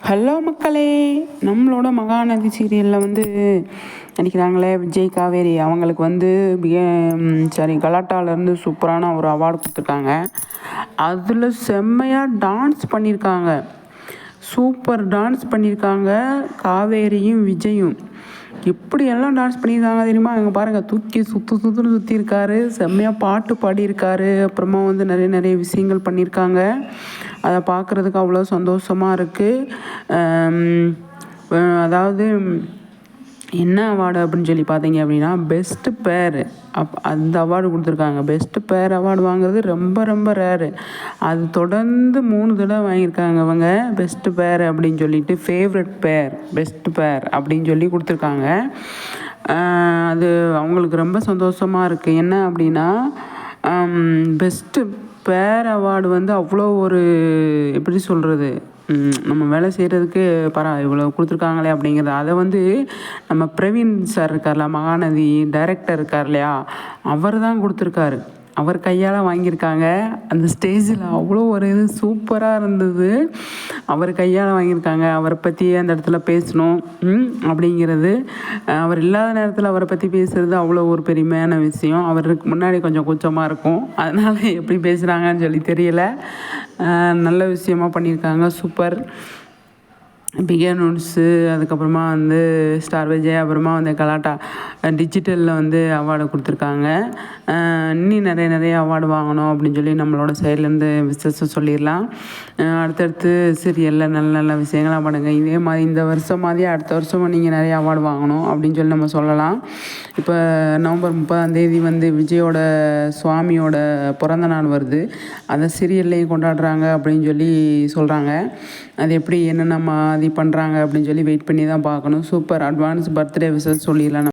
Hello மக்களே, நம்மளோட மகாநதி சீரியலில் வந்து நடிக்கிறாங்களே விஜய் காவேரி, அவங்களுக்கு வந்து கலாட்டாலேருந்து சூப்பரான ஒரு அவார்டு கொடுத்துருக்காங்க. அதில் செம்மையாக டான்ஸ் பண்ணியிருக்காங்க. சூப்பர் டான்ஸ் பண்ணியிருக்காங்க காவேரியும் விஜயும். எப்படியெல்லாம் டான்ஸ் பண்ணியிருக்காங்க தெரியுமா? அங்கே பாருங்கள், தூக்கி சுற்றுன்னு சுற்றிருக்காரு, செம்மையாக பாட்டு பாடியிருக்காரு. அப்புறமா வந்து நிறைய விஷயங்கள் பண்ணியிருக்காங்க. அதை பார்க்குறதுக்கு அவ்வளோ சந்தோஷமாக இருக்குது. அதாவது என்ன அவார்டு அப்படின்னு சொல்லி பார்த்தீங்க அப்படின்னா, பெஸ்ட்டு பேர் அந்த அவார்டு கொடுத்துருக்காங்க. பெஸ்ட்டு பேர் அவார்டு வாங்குறது ரொம்ப ரொம்ப ரேரு. அது தொடர்ந்து 3 தடவை வாங்கியிருக்காங்க அவங்க. பெஸ்ட்டு பேர் அப்படின்னு சொல்லிட்டு ஃபேவரட் பேர், பெஸ்ட்டு பேர் அப்படின்னு சொல்லி கொடுத்துருக்காங்க. அது அவங்களுக்கு ரொம்ப சந்தோஷமாக இருக்குது. என்ன அப்படின்னா, பெஸ்ட்டு பேர் அவார்டு வந்து அவ்வளோ ஒரு எப்படி சொல்கிறது, நம்ம வேலை செய்கிறதுக்கு இவ்வளோ கொடுத்துருக்காங்களே அப்படிங்கிறது. அதை வந்து நம்ம பிரவீன் சார் இருக்கார்ல, மகாநதி டைரக்டர் இருக்கார் இல்லையா, அவர் தான் கொடுத்துருக்காரு. அவர் கையால் வாங்கியிருக்காங்க. அந்த ஸ்டேஜில் அவ்வளோ ஒரு இது சூப்பராக இருந்தது. அவர் கையால் வாங்கியிருக்காங்க. அவரை பற்றி அந்த இடத்துல பேசணும் அப்படிங்கிறது, அவர் இல்லாத நேரத்தில் அவரை பற்றி பேசுகிறது அவ்வளோ ஒரு பெருமையான விஷயம். அவருக்கு முன்னாடி கொஞ்சம் கூச்சமாக இருக்கும், அதனால் எப்படி பேசுகிறாங்கன்னு சொல்லி தெரியலை. நல்ல விஷயமாக பண்ணியிருக்காங்க. சூப்பர். பிகே நோட்ஸு, அதுக்கப்புறமா வந்து ஸ்டார் விஜய், அப்புறமா வந்து கலாட்டா டிஜிட்டலில் வந்து அவார்டு கொடுத்துருக்காங்க. இன்னும் நிறைய அவார்டு வாங்கணும் அப்படின்னு சொல்லி நம்மளோட சைட்லேருந்து விசேஷம் சொல்லிடலாம். அடுத்தடுத்து சீரியலில் நல்ல விஷயங்களாக பண்ணுங்கள். இதே மாதிரி இந்த வருஷம் மாதிரி அடுத்த வருஷமும் நீங்கள் நிறைய அவார்டு வாங்கணும் அப்படின்னு சொல்லி நம்ம சொல்லலாம். இப்போ நவம்பர் 30 வந்து விஜயோட சுவாமியோட பிறந்த நாள் வருது. அதை சீரியல்லையும் கொண்டாடுறாங்க அப்படின்னு சொல்லி சொல்கிறாங்க. அது எப்படி என்னென்ன மாதிரி பண்ணுறாங்க அப்படின்னு சொல்லி வெயிட் பண்ணி தான் பார்க்கணும். சூப்பர். அட்வான்ஸ் பர்த்டே விஷஸ் சொல்லிடலாம்.